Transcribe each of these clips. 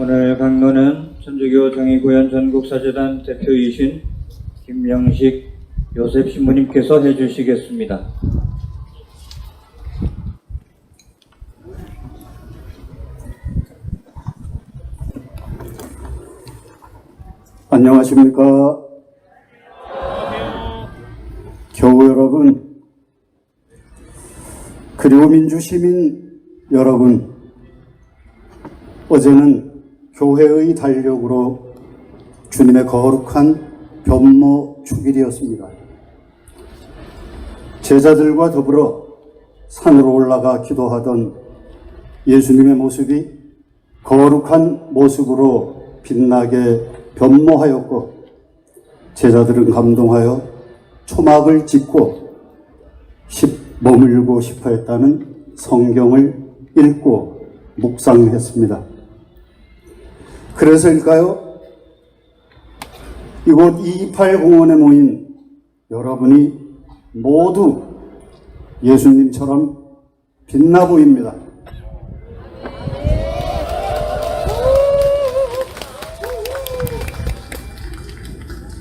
오늘 강론은 천주교 정의구현 전국사재단 대표이신 김영식 요셉 신부님께서 해주시겠습니다. 안녕하십니까. 교우 여러분, 그리고 민주시민 여러분, 어제는 교회의 달력으로 주님의 거룩한 변모 축일이었습니다. 제자들과 더불어 산으로 올라가 기도하던 예수님의 모습이 거룩한 모습으로 빛나게 변모하였고, 제자들은 감동하여 초막을 짓고 머물고 싶어 했다는 성경을 읽고 묵상했습니다. 그래서일까요? 이곳 228 공원에 모인 여러분이 모두 예수님처럼 빛나 보입니다.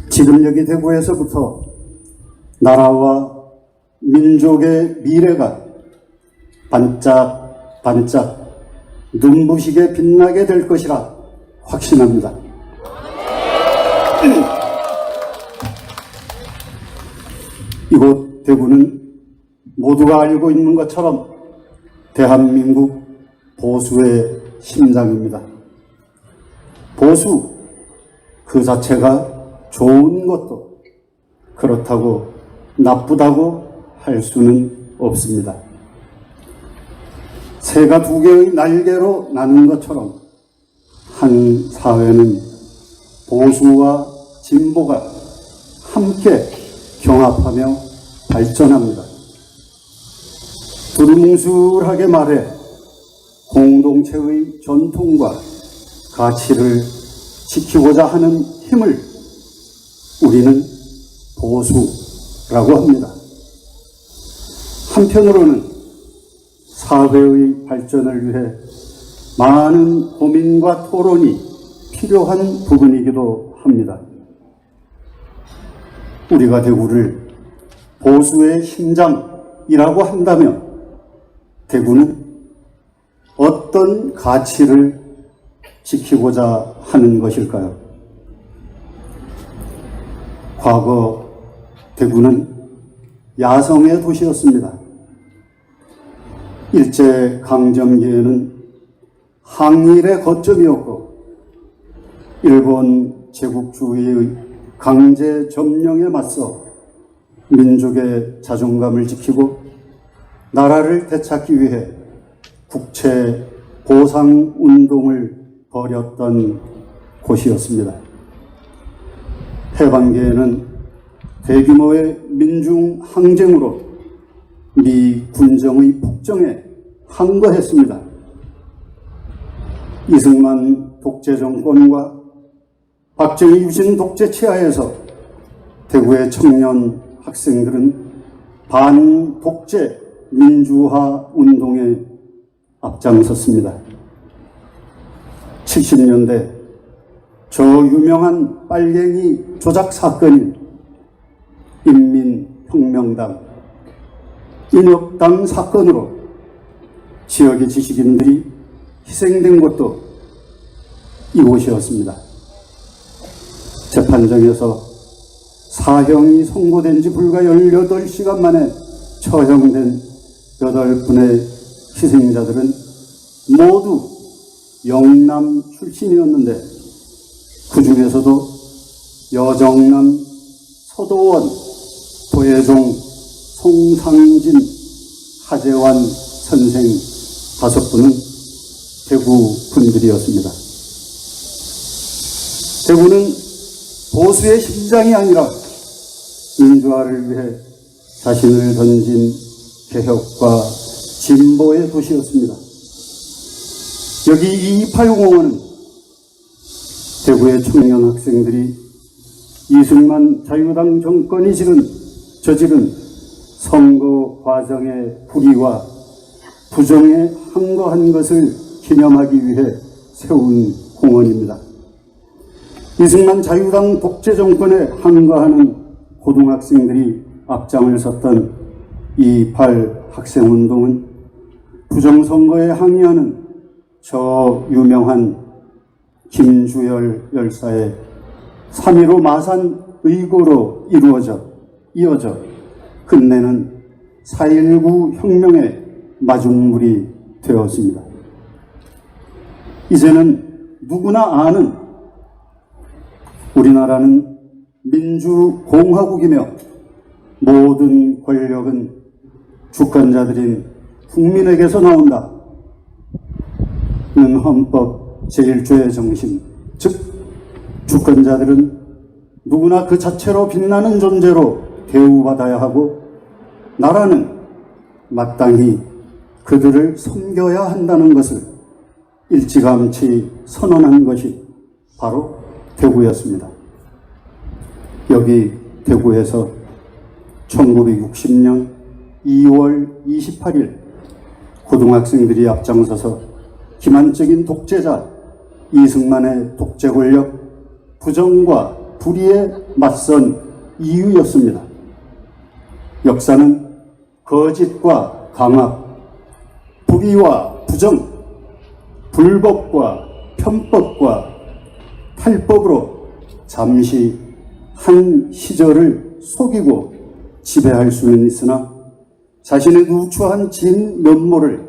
지금 여기 대구에서부터 나라와 민족의 미래가 반짝반짝 눈부시게 빛나게 될 것이라 확신합니다. 이곳 대구는 모두가 알고 있는 것처럼 대한민국 보수의 심장입니다. 보수 그 자체가 좋은 것도 그렇다고 나쁘다고 할 수는 없습니다. 새가 두 개의 날개로 나는 것처럼 한 사회는 보수와 진보가 함께 경합하며 발전합니다. 두루뭉술하게 말해 공동체의 전통과 가치를 지키고자 하는 힘을 우리는 보수라고 합니다. 한편으로는 사회의 발전을 위해 많은 고민과 토론이 필요한 부분이기도 합니다. 우리가 대구를 보수의 심장이라고 한다면 대구는 어떤 가치를 지키고자 하는 것일까요? 과거 대구는 야성의 도시였습니다. 일제강점기에는 항일의 거점이었고 일본 제국주의의 강제 점령에 맞서 민족의 자존감을 지키고 나라를 되찾기 위해 국채 보상운동을 벌였던 곳이었습니다. 해방기에는 대규모의 민중 항쟁으로 미 군정의 폭정에 항거했습니다. 이승만 독재 정권과 박정희 유신 독재 치하에서 대구의 청년 학생들은 반독재 민주화 운동에 앞장섰습니다. 70년대 저 유명한 빨갱이 조작 사건인 인민혁명당, 인혁당 사건으로 지역의 지식인들이 희생된 것도 이곳이었습니다. 재판정에서 사형이 선고된 지 불과 18시간 만에 처형된 8분의 희생자들은 모두 영남 출신이었는데 그 중에서도 여정남, 서도원, 도예종, 송상진, 하재환 선생 5분은 대구 분들이었습니다. 대구는 보수의 심장이 아니라 민주화를 위해 자신을 던진 개혁과 진보의 도시였습니다. 여기 228 공원은 대구의 청년 학생들이 이승만 자유당 정권이 저지른 선거 과정의 불의와 부정에 항거한 것을 기념하기 위해 세운 공원입니다. 이승만 자유당 독재 정권에 항거하는 고등학생들이 앞장을 섰던 2.28 학생운동은 부정선거에 항의하는 저 유명한 김주열 열사의 3.15 마산 의고로 이어져 끝내는 4.19 혁명의 마중물이 되었습니다. 이제는 누구나 아는 우리나라는 민주공화국이며 모든 권력은 주권자들인 국민에게서 나온다. 는 헌법 제1조의 정신, 즉 주권자들은 누구나 그 자체로 빛나는 존재로 대우받아야 하고 나라는 마땅히 그들을 섬겨야 한다는 것을 일찌감치 선언한 것이 바로 대구였습니다. 여기 대구에서 1960년 2월 28일 고등학생들이 앞장서서 기만적인 독재자 이승만의 독재 권력 부정과 불의에 맞선 이유였습니다. 역사는 거짓과 강압, 불의와 부정, 불법과 편법과 탈법으로 잠시 한 시절을 속이고 지배할 수는 있으나 자신의 누추한 진 면모를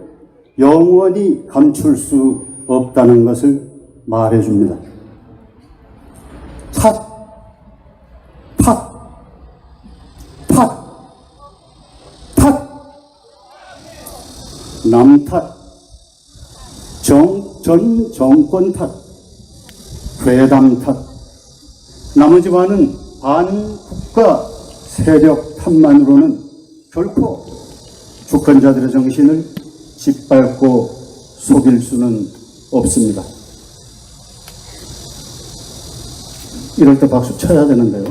영원히 감출 수 없다는 것을 말해줍니다. 탓, 남 탓, 전 정권 탓, 괴담 탓, 나머지 많은 반국가 세력 탓만으로는 결코 주권자들의 정신을 짓밟고 속일 수는 없습니다. 이럴 때 박수 쳐야 되는데요.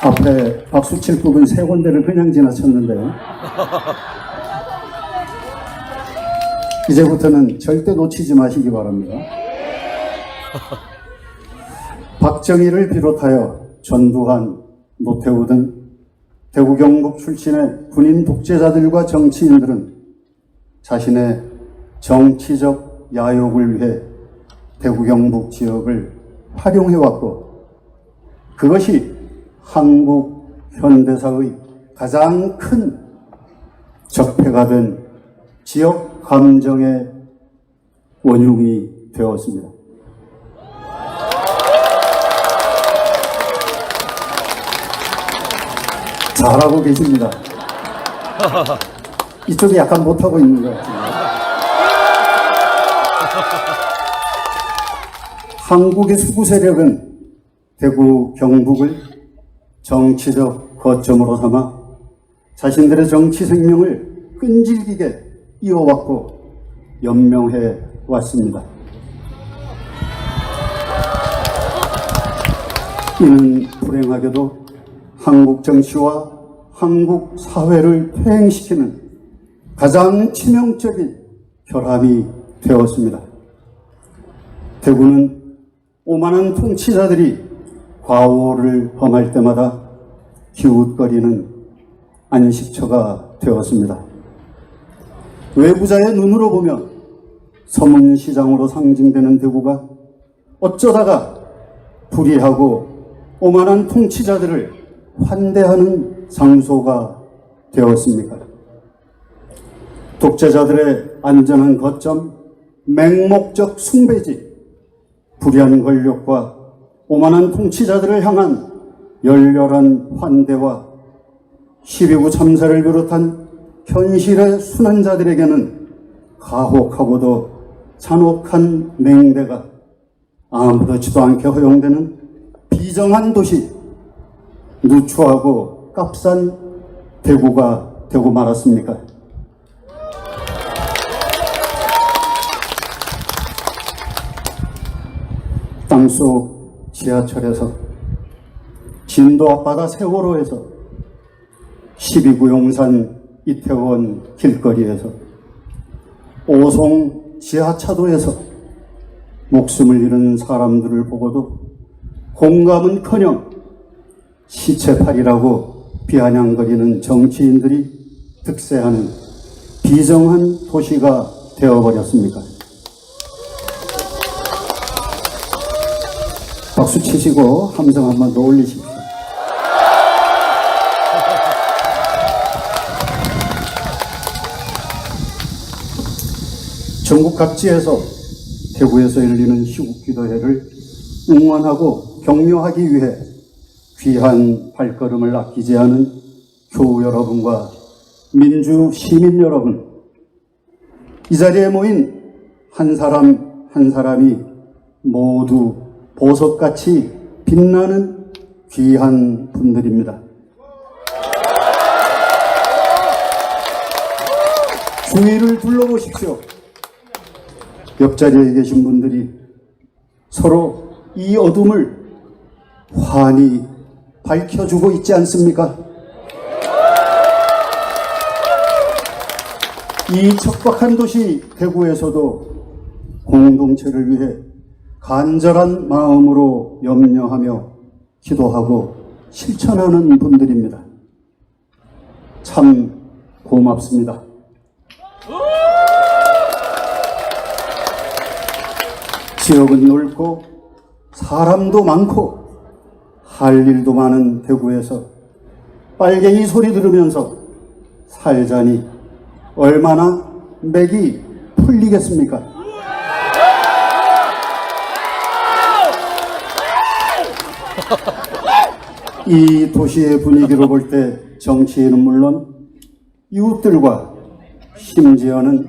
앞에 박수 칠 부분 세 군데를 그냥 지나쳤는데요. 이제부터는 절대 놓치지 마시기 바랍니다. 박정희를 비롯하여 전두환, 노태우 등 대구 경북 출신의 군인 독재자들과 정치인들은 자신의 정치적 야욕을 위해 대구 경북 지역을 활용해왔고 그것이 한국 현대사의 가장 큰 적폐가 된 지역 감정의 원흉이 되었습니다. 잘하고 계십니다. 이쪽이 약간 못하고 있는 것 같습니다. 한국의 수구 세력은 대구 경북을 정치적 거점으로 삼아 자신들의 정치 생명을 끈질기게 이어왔고 연명해 왔습니다. 이는 불행하게도 한국 정치와 한국 사회를 퇴행시키는 가장 치명적인 결함이 되었습니다. 대구는 오만한 통치자들이 과오를 범할 때마다 기웃거리는 안식처가 되었습니다. 외부자의 눈으로 보면 서문시장으로 상징되는 대구가 어쩌다가 불의하고 오만한 통치자들을 환대하는 장소가 되었습니까? 독재자들의 안전한 거점, 맹목적 숭배지, 불의한 권력과 오만한 통치자들을 향한 열렬한 환대와 12.9 참사를 비롯한 현실의 순환자들에게는 가혹하고도 잔혹한 맹대가 아무렇지도 않게 허용되는 비정한 도시, 누추하고 값싼 대구가 되고 말았습니까? 땅속 지하철에서, 진도 앞바다 세월호에서, 12.9 용산 이태원 길거리에서, 오송 지하차도에서 목숨을 잃은 사람들을 보고도 공감은커녕 시체팔이라고 비아냥거리는 정치인들이 득세하는 비정한 도시가 되어버렸습니까? 박수 치시고 함성 한번 더 올리십시오. 전국 각지에서 대구에서 열리는 희국기도회를 응원하고 격려하기 위해 귀한 발걸음을 아끼지 않은 교우 여러분과 민주 시민 여러분, 이 자리에 모인 한 사람 한 사람이 모두 보석같이 빛나는 귀한 분들입니다. 주위를 둘러보십시오. 옆자리에 계신 분들이 서로 이 어둠을 환히 밝혀주고 있지 않습니까? 이 척박한 도시 대구에서도 공동체를 위해 간절한 마음으로 염려하며 기도하고 실천하는 분들입니다. 참 고맙습니다. 지역은 넓고 사람도 많고 할 일도 많은 대구에서 빨갱이 소리 들으면서 살자니 얼마나 맥이 풀리겠습니까? 이 도시의 분위기로 볼 때 정치인은 물론 이웃들과 심지어는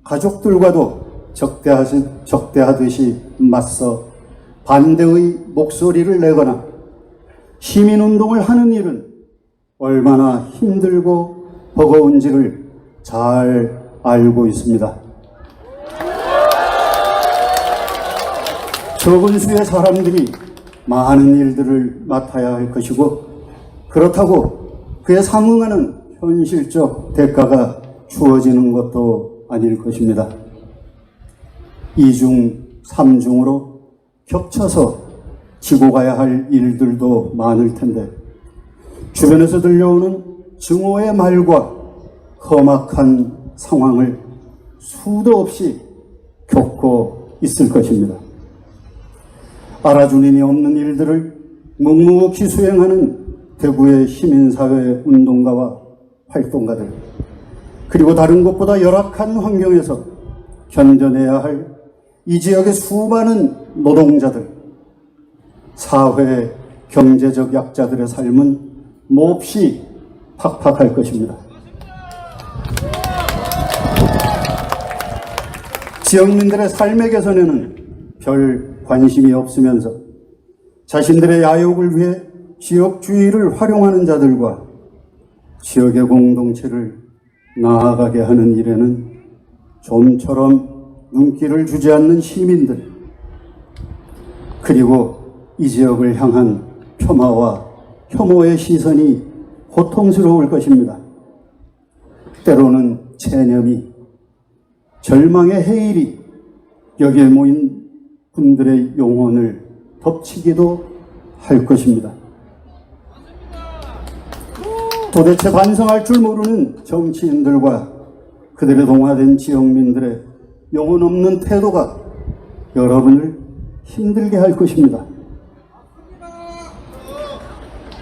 가족들과도 적대하듯이 맞서 반대의 목소리를 내거나 시민운동을 하는 일은 얼마나 힘들고 버거운지를 잘 알고 있습니다. 적은 수의 사람들이 많은 일들을 맡아야 할 것이고, 그렇다고 그에 상응하는 현실적 대가가 주어지는 것도 아닐 것입니다. 이중삼중으로 겹쳐서 지고 가야 할 일들도 많을 텐데, 주변에서 들려오는 증오의 말과 험악한 상황을 수도 없이 겪고 있을 것입니다. 알아주는 이 없는 일들을 묵묵히 수행하는 대구의 시민사회 운동가와 활동가들, 그리고 다른 곳보다 열악한 환경에서 견뎌내야 할 이 지역의 수많은 노동자들, 사회 경제적 약자들의 삶은 몹시 팍팍할 것입니다. 지역민들의 삶의 개선에는 별 관심이 없으면서 자신들의 야욕을 위해 지역주의를 활용하는 자들과 지역의 공동체를 나아가게 하는 일에는 좀처럼 눈길을 주지 않는 시민들, 그리고 이 지역을 향한 폄하와 혐오의 시선이 고통스러울 것입니다. 때로는 체념이, 절망의 해일이 여기에 모인 분들의 영혼을 덮치기도 할 것입니다. 도대체 반성할 줄 모르는 정치인들과 그들의 동화된 지역민들의 영혼 없는 태도가 여러분을 힘들게 할 것입니다.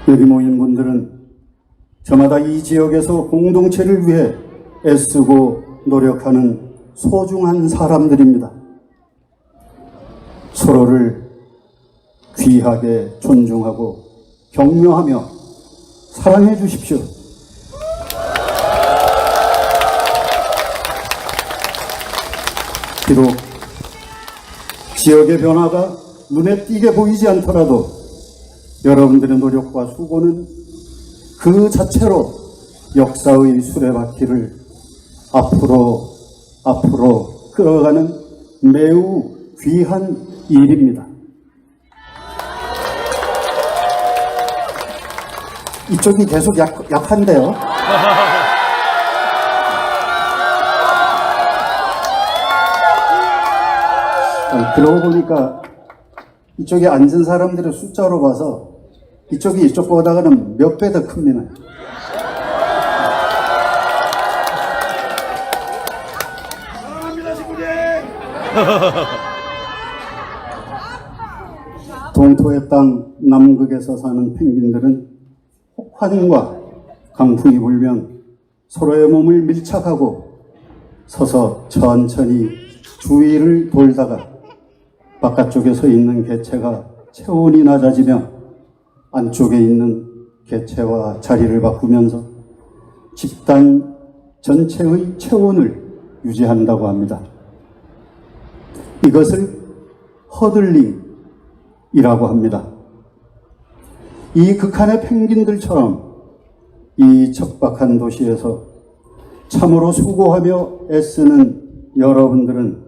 여기 모인 분들은 저마다 이 지역에서 공동체를 위해 애쓰고 노력하는 소중한 사람들입니다. 서로를 귀하게 존중하고 격려하며 사랑해 주십시오. 비록 지역의 변화가 눈에 띄게 보이지 않더라도 여러분들의 노력과 수고는 그 자체로 역사의 수레바퀴를 앞으로 끌어가는 매우 귀한 일입니다. 이쪽이 계속 약한데요. 그러고 보니까 이쪽에 앉은 사람들의 숫자로 봐서 이쪽이 이쪽보다는 몇 배 더 큽니다. 동토의 땅 남극에서 사는 펭귄들은 혹한과 강풍이 불면 서로의 몸을 밀착하고 서서 천천히 주위를 돌다가 바깥쪽에 서 있는 개체가 체온이 낮아지며 안쪽에 있는 개체와 자리를 바꾸면서 집단 전체의 체온을 유지한다고 합니다. 이것을 허들링이라고 합니다. 이 극한의 펭귄들처럼 이 척박한 도시에서 참으로 수고하며 애쓰는 여러분들은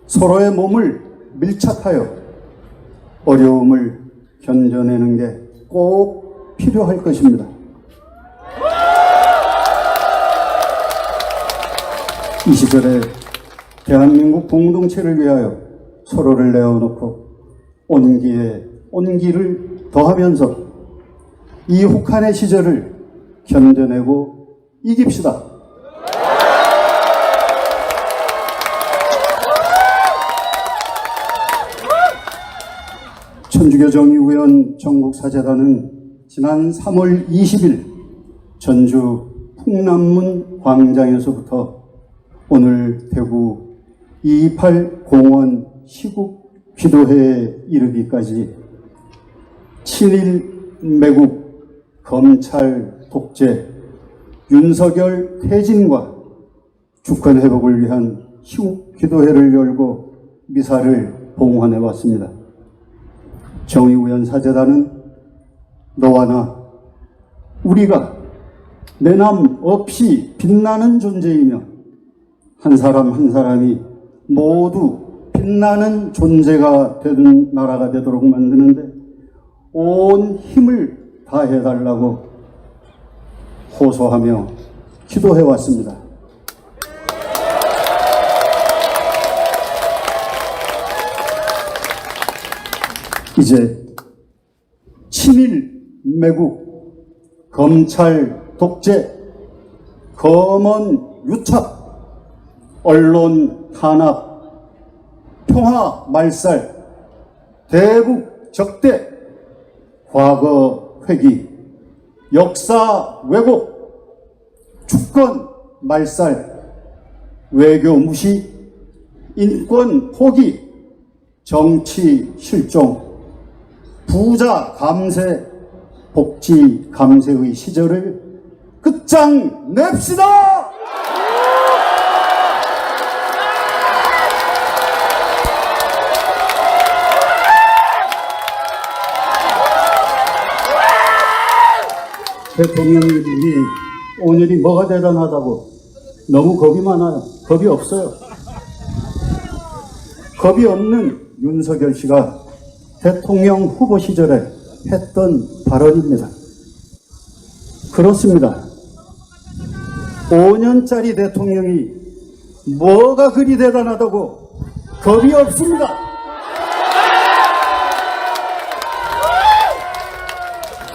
서로의 몸을 밀착하여 어려움을 견뎌내는 게 꼭 필요할 것입니다. 이 시절에 대한민국 공동체를 위하여 서로를 내어놓고 온기에 온기를 더하면서 이 혹한의 시절을 견뎌내고 이깁시다. 천주교 정의구현 전국사재단은 지난 3월 20일 전주 풍남문 광장에서부터 오늘 대구 228 공원 시국 기도회에 이르기까지 친일 매국 검찰 독재 윤석열 퇴진과 주권 회복을 위한 시국 기도회를 열고 미사를 봉헌해 왔습니다. 정의구현 사재단은 너와 나 우리가 내남 없이 빛나는 존재이며 한 사람 한 사람이 모두 빛나는 존재가 되는 나라가 되도록 만드는데 온 힘을 다해달라고 호소하며 기도해 왔습니다. 이제 친일 매국 검찰 독재 검언 유착 언론 탄압 평화 말살 대북 적대 과거 회귀 역사 왜곡 주권 말살 외교 무시 인권 포기 정치 실종 부자 감세, 복지 감세의 시절을 끝장냅시다! 대통령님이 오늘이 뭐가 대단하다고 너무 겁이 많아요. 겁이 없어요. 겁이 없는 윤석열 씨가 대통령 후보 시절에 했던 발언입니다. 그렇습니다. 5년짜리 대통령이 뭐가 그리 대단하다고 겁이 없습니다.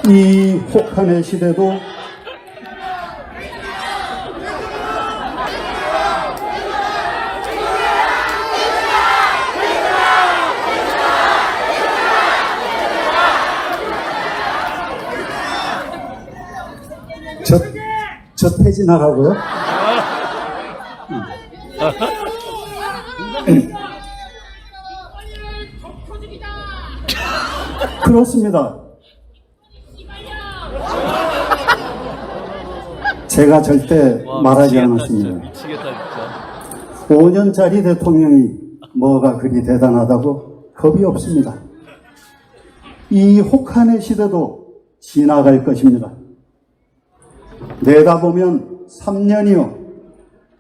이 혹한의 시대도 저 퇴진하라고요? 그렇습니다. 제가 절대 말하지 않았습니다. 미치겠다, 진짜. 5년짜리 대통령이 뭐가 그리 대단하다고 겁이 없습니다. 이 혹한의 시대도 지나갈 것입니다. 내다보면 3년이요.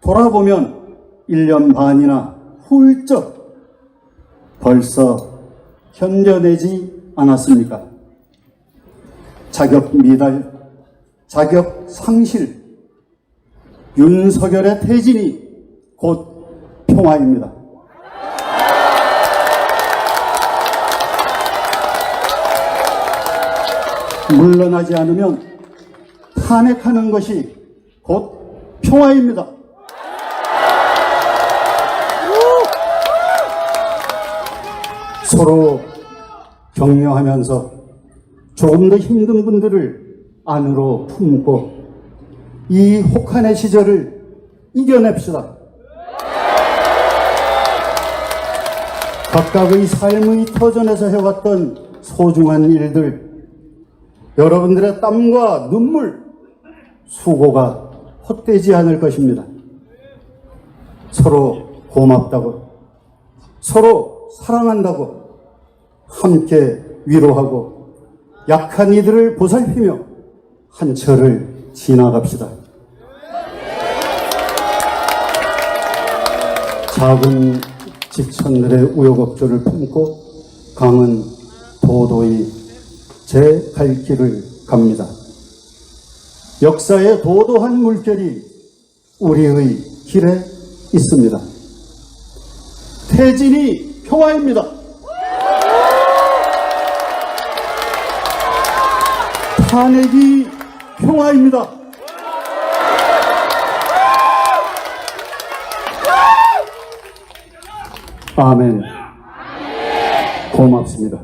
돌아보면 1년 반이나 훌쩍 벌써 견뎌내지 않았습니까? 자격 미달, 자격 상실, 윤석열의 퇴진이 곧 평화입니다. 물러나지 않으면 탄핵하는 것이 곧 평화입니다. 서로 격려하면서 조금 더 힘든 분들을 안으로 품고 이 혹한의 시절을 이겨냅시다. 각각의 삶의 터전에서 해왔던 소중한 일들, 여러분들의 땀과 눈물, 수고가 헛되지 않을 것입니다. 서로 고맙다고, 서로 사랑한다고, 함께 위로하고 약한 이들을 보살피며 한철을 지나갑시다. 작은 지천들의 우여곡절을 품고 강은 도도히 제 갈 길을 갑니다. 역사의 도도한 물결이 우리의 길에 있습니다. 태진이 평화입니다. 탄핵이 평화입니다. 아멘. 고맙습니다.